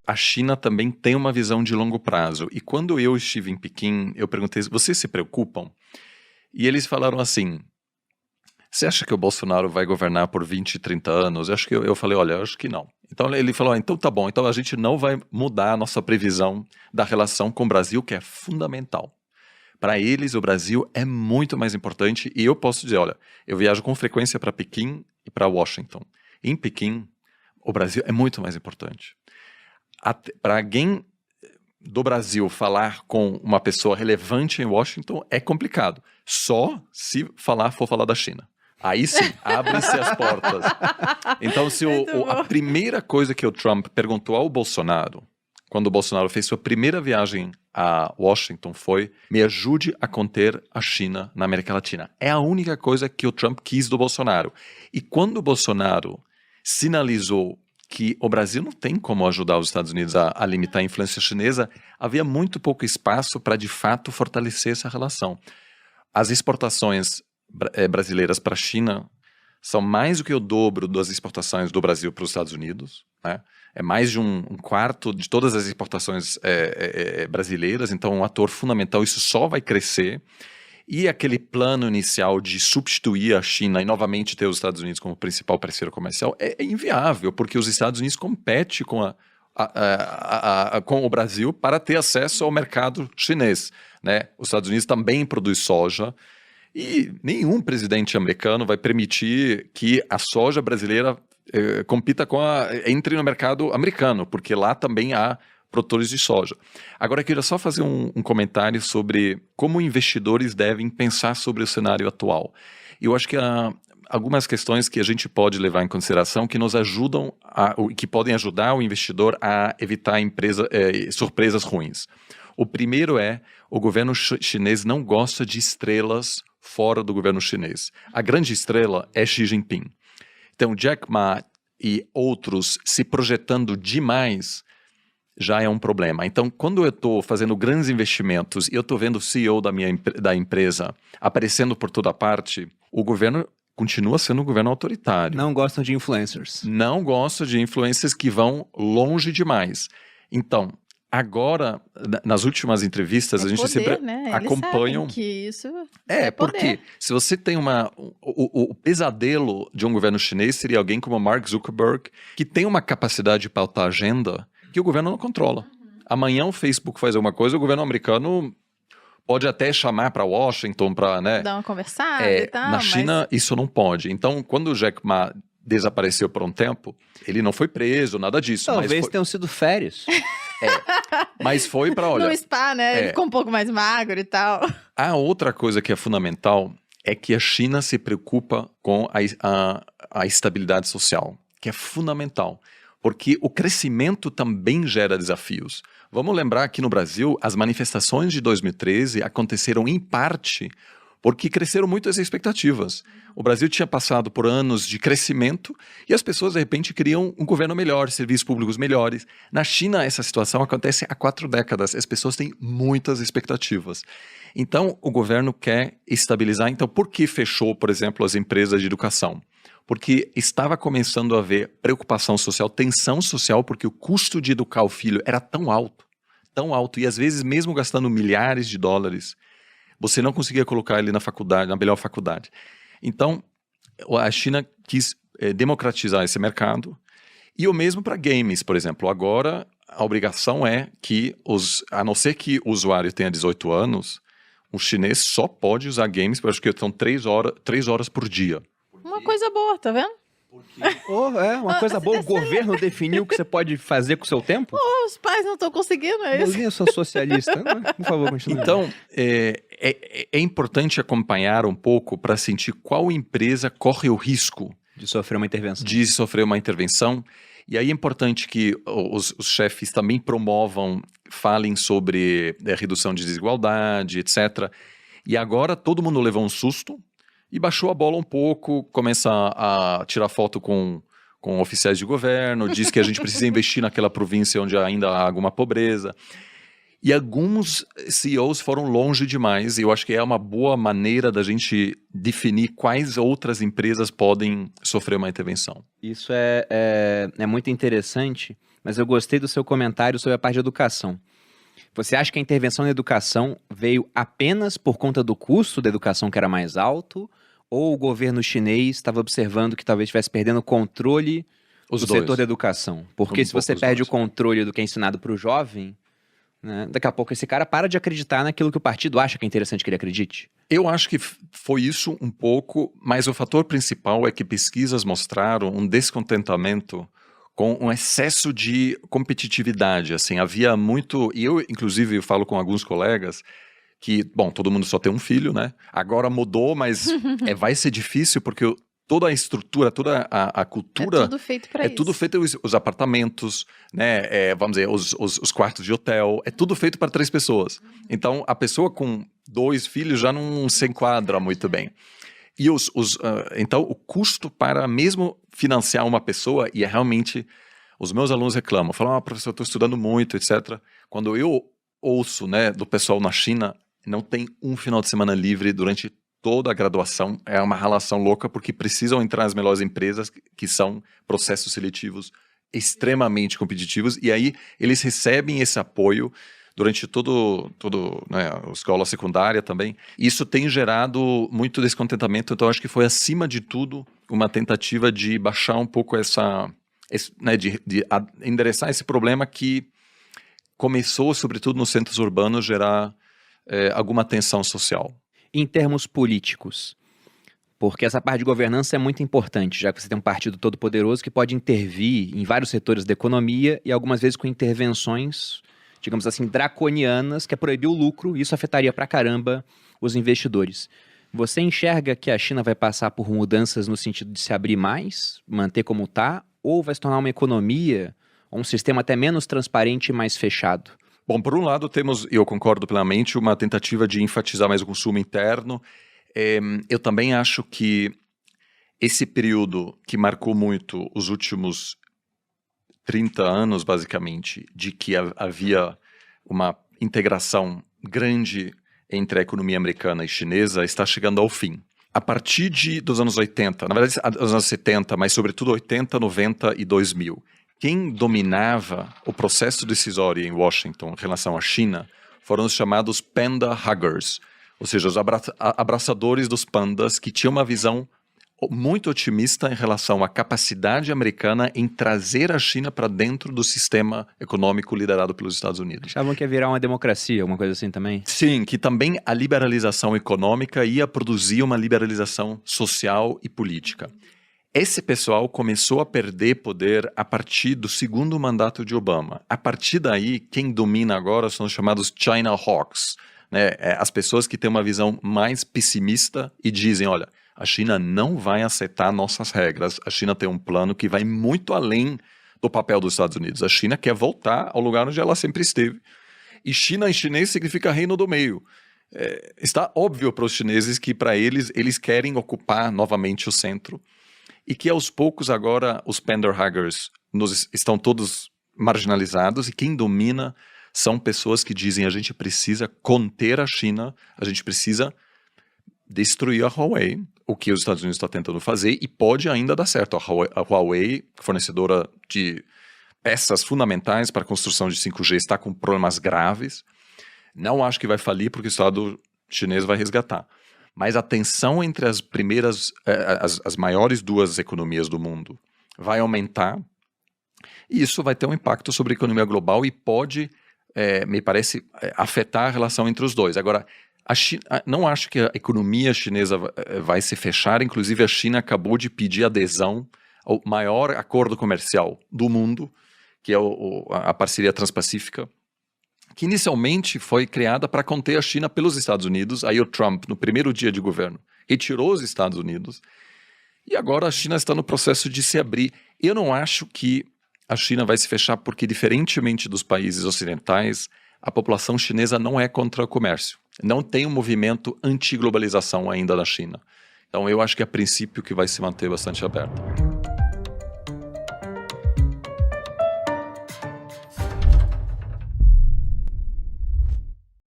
a China também tem uma visão de longo prazo. E quando eu estive em Pequim, eu perguntei, vocês se preocupam? E eles falaram assim, você acha que o Bolsonaro vai governar por 20, 30 anos? Eu falei, olha, eu acho que não. Então ele falou, então tá bom, então a gente não vai mudar a nossa previsão da relação com o Brasil, que é fundamental. Para eles, o Brasil é muito mais importante e eu posso dizer, olha, eu viajo com frequência para Pequim e para Washington. Em Pequim, o Brasil é muito mais importante. Para alguém do Brasil falar com uma pessoa relevante em Washington é complicado. Só se for falar da China. Aí sim, abrem-se as portas. Então, se a primeira coisa que o Trump perguntou ao Bolsonaro, quando o Bolsonaro fez sua primeira viagem a Washington, foi: me ajude a conter a China na América Latina. É a única coisa que o Trump quis do Bolsonaro. E quando o Bolsonaro sinalizou que o Brasil não tem como ajudar os Estados Unidos a limitar a influência chinesa, havia muito pouco espaço para, de fato, fortalecer essa relação. As exportações brasileiras para a China são mais do que o dobro das exportações do Brasil para os Estados Unidos, né? É mais de um quarto de todas as exportações brasileiras, então um ator fundamental, isso só vai crescer. E aquele plano inicial de substituir a China e novamente ter os Estados Unidos como principal parceiro comercial é inviável, porque os Estados Unidos competem com o Brasil para ter acesso ao mercado chinês, né? Os Estados Unidos também produz soja e nenhum presidente americano vai permitir que a soja brasileira entre no mercado americano, porque lá também há produtores de soja. Agora, eu queria só fazer um comentário sobre como investidores devem pensar sobre o cenário atual. Eu acho que há algumas questões que a gente pode levar em consideração que nos ajudam, que podem ajudar o investidor a evitar surpresas ruins. O primeiro o governo chinês não gosta de estrelas fora do governo chinês. A grande estrela é Xi Jinping. Então, Jack Ma e outros se projetando demais já é um problema. Então, quando eu estou fazendo grandes investimentos e eu estou vendo o CEO da empresa aparecendo por toda parte, o governo continua sendo um governo autoritário. Não gostam de influencers. Não gosta de influencers que vão longe demais. Então, agora, nas últimas entrevistas, a gente poder, sempre né? acompanha... Eles sabem que isso porque se você tem o pesadelo de um governo chinês seria alguém como Mark Zuckerberg, que tem uma capacidade de pautar agenda que o governo não controla. Amanhã o Facebook faz alguma coisa, o governo americano pode até chamar para Washington para, né, dar uma conversada e tal. Na China, isso não pode. Então, quando o Jack Ma desapareceu por um tempo, ele não foi preso, nada disso. Talvez tenham sido férias. Mas foi para, olha... No spa, né? Ele ficou um pouco mais magro e tal. A outra coisa que é fundamental é que a China se preocupa com a estabilidade social, que é fundamental. Porque o crescimento também gera desafios. Vamos lembrar que no Brasil, as manifestações de 2013 aconteceram em parte porque cresceram muito as expectativas. O Brasil tinha passado por anos de crescimento e as pessoas, de repente, queriam um governo melhor, serviços públicos melhores. Na China, essa situação acontece há 4 décadas. As pessoas têm muitas expectativas. Então, o governo quer estabilizar. Então, por que fechou, por exemplo, as empresas de educação? Porque estava começando a haver preocupação social, tensão social, porque o custo de educar o filho era tão alto, e às vezes mesmo gastando milhares de dólares, você não conseguia colocar ele na faculdade, na melhor faculdade. Então, a China quis democratizar esse mercado, e o mesmo para games, por exemplo. Agora, a obrigação é que, a não ser que o usuário tenha 18 anos, o chinês só pode usar games, acho que são 3 horas por dia. Uma coisa boa, tá vendo? Uma coisa boa. O governo definiu o que você pode fazer com o seu tempo? Os pais não estão conseguindo, é isso? Eu sou socialista. Por favor, continue. Então, é importante acompanhar um pouco para sentir qual empresa corre o risco de sofrer uma intervenção. E aí é importante que os chefes também falem sobre redução de desigualdade, etc. E agora todo mundo levou um susto e baixou a bola um pouco, começa a tirar foto com oficiais de governo, diz que a gente precisa investir naquela província onde ainda há alguma pobreza. E alguns CEOs foram longe demais, e eu acho que é uma boa maneira da gente definir quais outras empresas podem sofrer uma intervenção. Isso é muito interessante, mas eu gostei do seu comentário sobre a parte de educação. Você acha que a intervenção na educação veio apenas por conta do custo da educação que era mais alto, ou o governo chinês estava observando que talvez estivesse perdendo o controle do setor da educação? Porque se você perde o controle do que é ensinado para o jovem, né, daqui a pouco esse cara para de acreditar naquilo que o partido acha que é interessante que ele acredite. Eu acho que foi isso um pouco, mas o fator principal é que pesquisas mostraram um descontentamento com um excesso de competitividade. Assim, havia muito, e eu inclusive eu falo com alguns colegas que, bom, todo mundo só tem um filho, né? Agora mudou, mas vai ser difícil porque toda a estrutura, toda a cultura... É tudo feito para isso. É tudo feito, os apartamentos, né? Vamos dizer, os quartos de hotel, é tudo feito para 3 pessoas. Então, a pessoa com 2 filhos já não se enquadra muito bem. E então, o custo para mesmo financiar uma pessoa, e é realmente... Os meus alunos reclamam, falam, professor, eu estou estudando muito, etc. Quando eu ouço, né, do pessoal na China, não tem um final de semana livre durante toda a graduação, é uma relação louca porque precisam entrar nas melhores empresas que são processos seletivos extremamente competitivos e aí eles recebem esse apoio durante todo né, a escola secundária também. Isso tem gerado muito descontentamento, então acho que foi acima de tudo uma tentativa de baixar um pouco né, de endereçar esse problema que começou, sobretudo nos centros urbanos, gerar alguma tensão social. Em termos políticos, porque essa parte de governança é muito importante, já que você tem um partido todo poderoso que pode intervir em vários setores da economia e algumas vezes com intervenções, digamos assim, draconianas, que é proibir o lucro, e isso afetaria pra caramba os investidores. Você enxerga que a China vai passar por mudanças no sentido de se abrir mais, manter como está, ou vai se tornar uma economia, ou um sistema até menos transparente e mais fechado? Bom, por um lado temos, eu concordo plenamente, uma tentativa de enfatizar mais o consumo interno. Eu também acho que esse período que marcou muito os últimos 30 anos, basicamente, de que havia uma integração grande entre a economia americana e chinesa, está chegando ao fim. A partir dos anos 80, na verdade, dos anos 70, mas sobretudo 80, 90 e 2000, quem dominava o processo decisório em Washington em relação à China foram os chamados panda huggers, ou seja, os abraçadores dos pandas que tinham uma visão muito otimista em relação à capacidade americana em trazer a China para dentro do sistema econômico liderado pelos Estados Unidos. Achavam que ia virar uma democracia, alguma coisa assim também? Sim, que também a liberalização econômica ia produzir uma liberalização social e política. Esse pessoal começou a perder poder a partir do segundo mandato de Obama. A partir daí, quem domina agora são os chamados China Hawks, né? As pessoas que têm uma visão mais pessimista e dizem, olha, a China não vai aceitar nossas regras, a China tem um plano que vai muito além do papel dos Estados Unidos. A China quer voltar ao lugar onde ela sempre esteve. E China em chinês significa reino do meio. Está óbvio para os chineses que para eles querem ocupar novamente o centro. E que aos poucos agora os panderhuggers estão todos marginalizados e quem domina são pessoas que dizem a gente precisa conter a China, a gente precisa destruir a Huawei, o que os Estados Unidos estão tentando fazer e pode ainda dar certo. A Huawei, fornecedora de peças fundamentais para a construção de 5G, está com problemas graves. Não acho que vai falir porque o Estado chinês vai resgatar. Mas a tensão entre as primeiras, as maiores 2 economias do mundo vai aumentar e isso vai ter um impacto sobre a economia global e pode, me parece, afetar a relação entre os dois. Agora, não acho que a economia chinesa vai se fechar, inclusive a China acabou de pedir adesão ao maior acordo comercial do mundo, que é a parceria transpacífica, que inicialmente foi criada para conter a China pelos Estados Unidos. Aí o Trump, no primeiro dia de governo, retirou os Estados Unidos. E agora a China está no processo de se abrir. Eu não acho que a China vai se fechar porque, diferentemente dos países ocidentais, a população chinesa não é contra o comércio. Não tem um movimento anti-globalização ainda na China. Então eu acho que é a princípio que vai se manter bastante aberto.